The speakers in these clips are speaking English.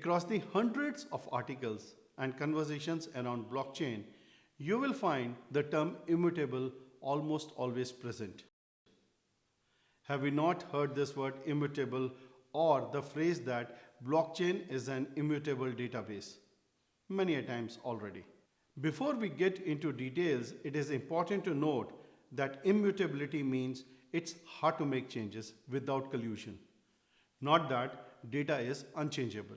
Across the hundreds of articles and conversations around blockchain, you will find the term immutable almost always present. Have we not heard this word immutable or the phrase that blockchain is an immutable database many a times already? Before we get into details, it is important to note that immutability means it's hard to make changes without collusion, not that data is unchangeable.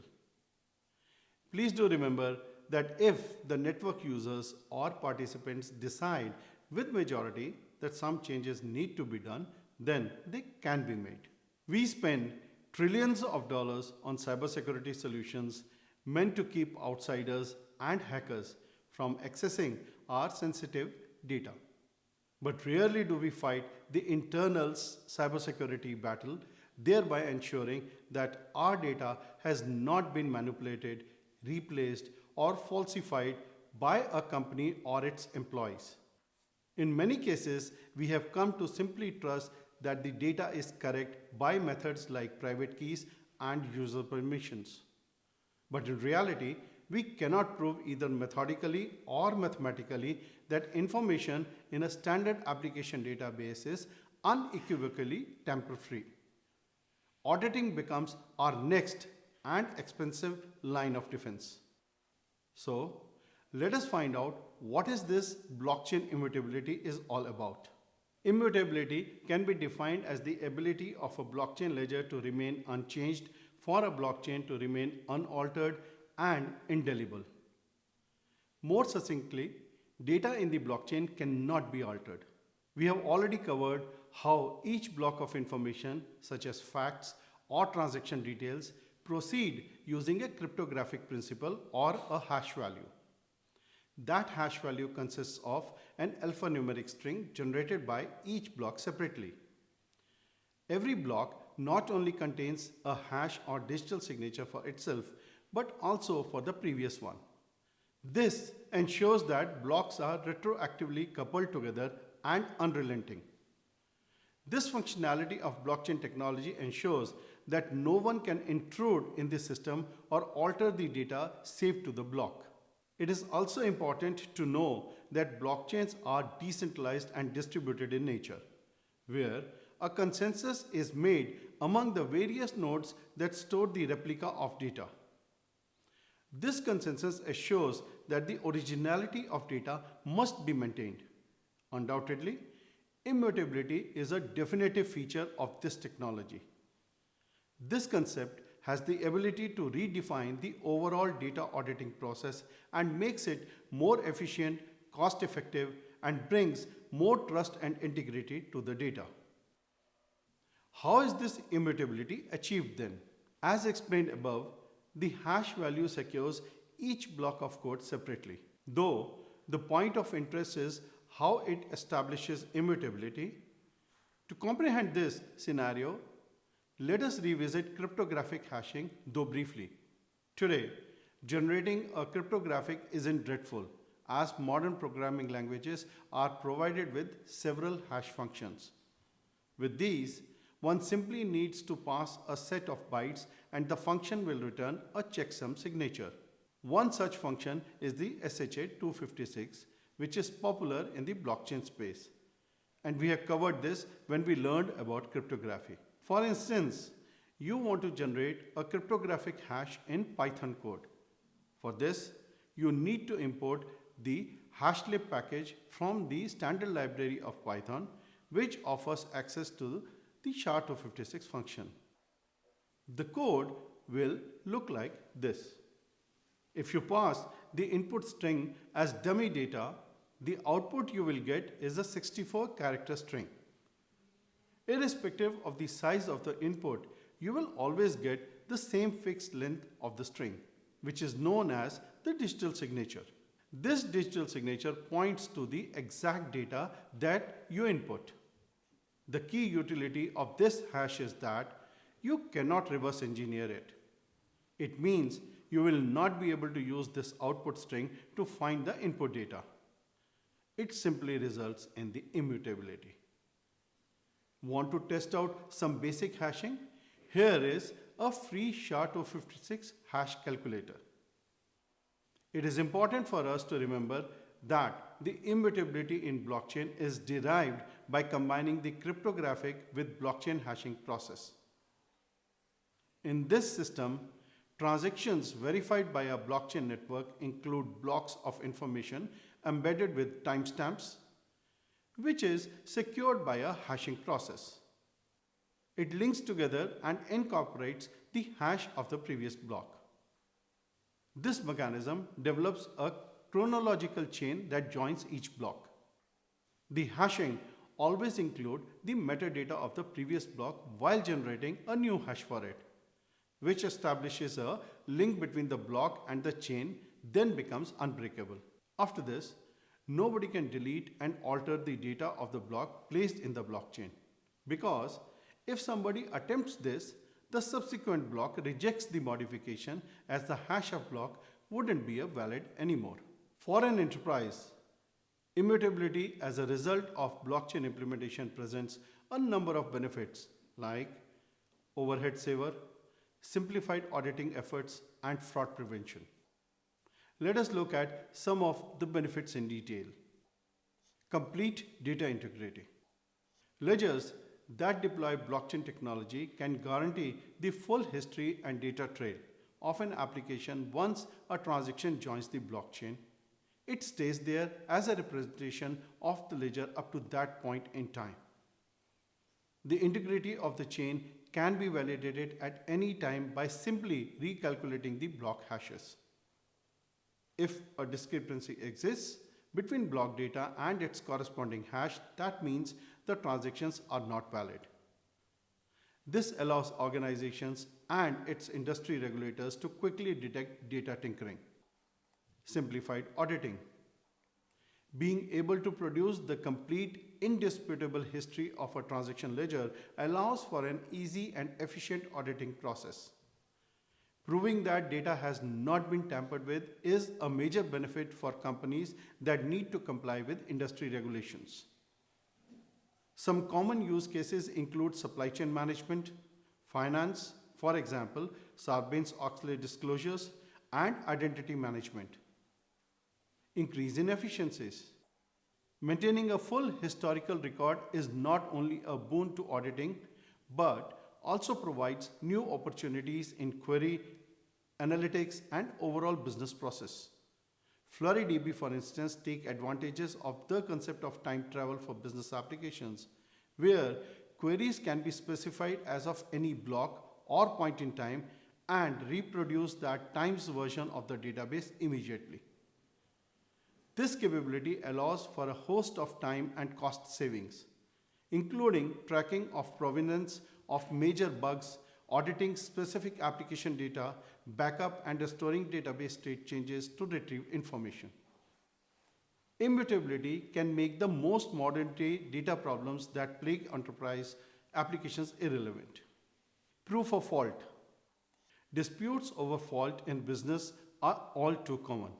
Please do remember that if the network users or participants decide with majority that some changes need to be done, then they can be made. We spend trillions of dollars on cybersecurity solutions meant to keep outsiders and hackers from accessing our sensitive data. But rarely do we fight the internal cybersecurity battle, thereby ensuring that our data has not been manipulated, replaced, or falsified by a company or its employees. In many cases, we have come to simply trust that the data is correct by methods like private keys and user permissions. But in reality, we cannot prove either methodically or mathematically that information in a standard application database is unequivocally tamper-free. Auditing becomes our next and expensive line of defense. So, let us find out what is this blockchain immutability is all about. Immutability can be defined as the ability of a blockchain ledger to remain unchanged, for a blockchain to remain unaltered and indelible. More succinctly, data in the blockchain cannot be altered. We have already covered how each block of information, such as facts or transaction details, proceed using a cryptographic principle or a hash value. That hash value consists of an alphanumeric string generated by each block separately. Every block not only contains a hash or digital signature for itself, but also for the previous one. This ensures that blocks are retroactively coupled together and unrelenting. This functionality of blockchain technology ensures that no one can intrude in the system or alter the data saved to the block. It is also important to know that blockchains are decentralized and distributed in nature, where a consensus is made among the various nodes that store the replica of data. This consensus assures that the originality of data must be maintained. Undoubtedly, immutability is a definitive feature of this technology. This concept has the ability to redefine the overall data auditing process and makes it more efficient, cost-effective, and brings more trust and integrity to the data. How is this immutability achieved then? As explained above, the hash value secures each block of code separately. Though the point of interest is how it establishes immutability. To comprehend this scenario, let us revisit cryptographic hashing, though briefly. Today, generating a cryptographic isn't dreadful, as modern programming languages are provided with several hash functions. With these, one simply needs to pass a set of bytes and the function will return a checksum signature. One such function is the SHA-256, which is popular in the blockchain space. And we have covered this when we learned about cryptography. For instance, you want to generate a cryptographic hash in Python code. For this, you need to import the hashlib package from the standard library of Python, which offers access to the SHA-256 function. The code will look like this. If you pass the input string as dummy data, the output you will get is a 64-character string. Irrespective of the size of the input, you will always get the same fixed length of the string, which is known as the digital signature. This digital signature points to the exact data that you input. The key utility of this hash is that you cannot reverse engineer it. It means you will not be able to use this output string to find the input data. It simply results in the immutability. Want to test out some basic hashing? Here is a free SHA-256 hash calculator. It is important for us to remember that the immutability in blockchain is derived by combining the cryptographic with blockchain hashing process. In this system, transactions verified by a blockchain network include blocks of information embedded with timestamps, which is secured by a hashing process. It links together and incorporates the hash of the previous block. This mechanism develops a chronological chain that joins each block. The hashing always includes the metadata of the previous block while generating a new hash for it, which establishes a link between the block and the chain, then becomes unbreakable. After this, nobody can delete and alter the data of the block placed in the blockchain, because if somebody attempts this, the subsequent block rejects the modification as the hash of block wouldn't be valid anymore. For an enterprise, immutability as a result of blockchain implementation presents a number of benefits like overhead saver, simplified auditing efforts, and fraud prevention. Let us look at some of the benefits in detail. Complete data integrity. Ledgers that deploy blockchain technology can guarantee the full history and data trail of an application once a transaction joins the blockchain. It stays there as a representation of the ledger up to that point in time. The integrity of the chain can be validated at any time by simply recalculating the block hashes. If a discrepancy exists between block data and its corresponding hash, that means the transactions are not valid. This allows organizations and its industry regulators to quickly detect data tinkering. Simplified auditing. Being able to produce the complete, indisputable history of a transaction ledger allows for an easy and efficient auditing process. Proving that data has not been tampered with is a major benefit for companies that need to comply with industry regulations. Some common use cases include supply chain management, finance, for example, Sarbanes-Oxley disclosures, and identity management. Increase in efficiencies. Maintaining a full historical record is not only a boon to auditing, but also provides new opportunities in query, analytics, and overall business process. FlurryDB, for instance, take advantages of the concept of time travel for business applications, where queries can be specified as of any block or point in time and reproduce that times version of the database immediately. This capability allows for a host of time and cost savings, including tracking of provenance of major bugs, auditing specific application data, backup and restoring database state changes to retrieve information. Immutability can make the most modern-day data problems that plague enterprise applications irrelevant. Proof of fault. Disputes over fault in business are all too common.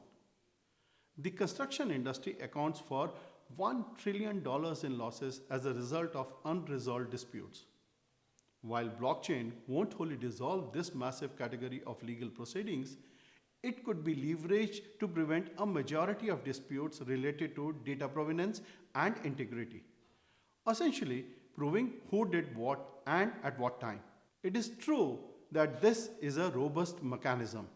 The construction industry accounts for $1 trillion in losses as a result of unresolved disputes. While blockchain won't wholly dissolve this massive category of legal proceedings, it could be leveraged to prevent a majority of disputes related to data provenance and integrity, essentially proving who did what and at what time. It is true that this is a robust mechanism.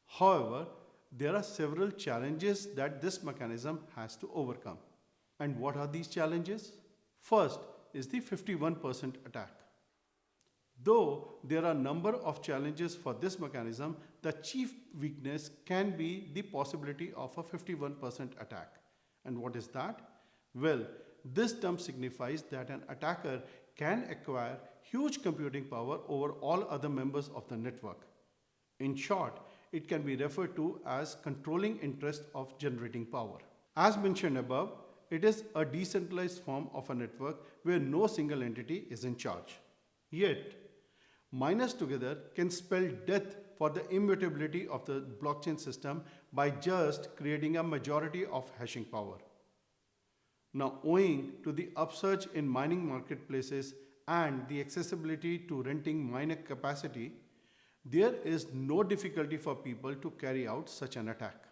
However, there are several challenges that this mechanism has to overcome. And what are these challenges? First is the 51% attack. Though there are a number of challenges for this mechanism, the chief weakness can be the possibility of a 51% attack. And what is that? Well, this term signifies that an attacker can acquire huge computing power over all other members of the network. In short, it can be referred to as controlling interest of generating power. As mentioned above, it is a decentralized form of a network where no single entity is in charge. Yet, miners together can spell death for the immutability of the blockchain system by just creating a majority of hashing power. Now, owing to the upsurge in mining marketplaces and the accessibility to renting minor capacity, there is no difficulty for people to carry out such an attack.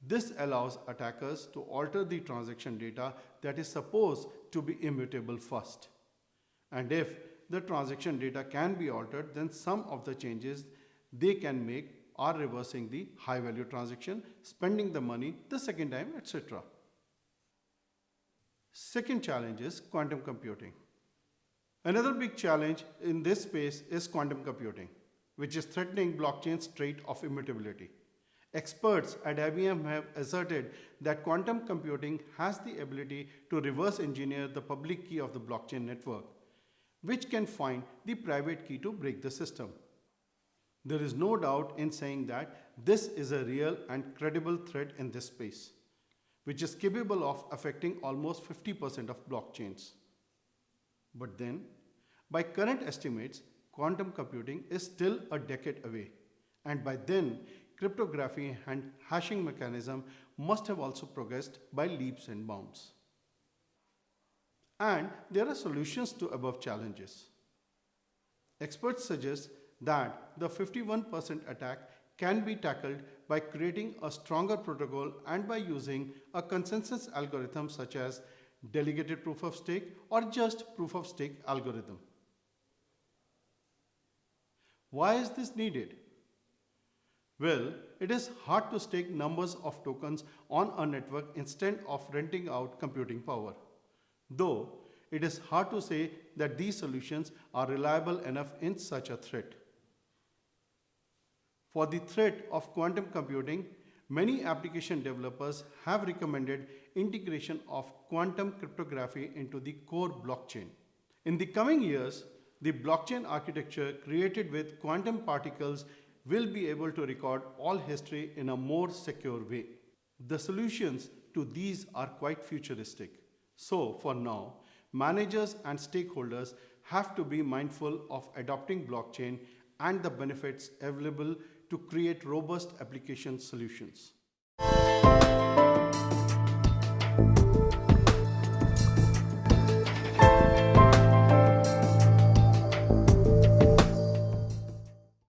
This allows attackers to alter the transaction data that is supposed to be immutable first. And if the transaction data can be altered, then some of the changes they can make are reversing the high value transaction, spending the money the second time, etc. Second challenge is quantum computing. Another big challenge in this space is quantum computing, which is threatening blockchain's trait of immutability. Experts at IBM have asserted that quantum computing has the ability to reverse engineer the public key of the blockchain network, which can find the private key to break the system. There is no doubt in saying that this is a real and credible threat in this space, which is capable of affecting almost 50% of blockchains. But then, by current estimates, quantum computing is still a decade away, and by then, cryptography and hashing mechanism must have also progressed by leaps and bounds. And there are solutions to above challenges. Experts suggest that the 51% attack can be tackled by creating a stronger protocol and by using a consensus algorithm such as delegated proof of stake or just proof of stake algorithm. Why is this needed? Well, it is hard to stake numbers of tokens on a network instead of renting out computing power. Though, it is hard to say that these solutions are reliable enough in such a threat. For the threat of quantum computing, many application developers have recommended integration of quantum cryptography into the core blockchain. In the coming years, the blockchain architecture created with quantum particles will be able to record all history in a more secure way. The solutions to these are quite futuristic. So, for now, managers and stakeholders have to be mindful of adopting blockchain and the benefits available to create robust application solutions.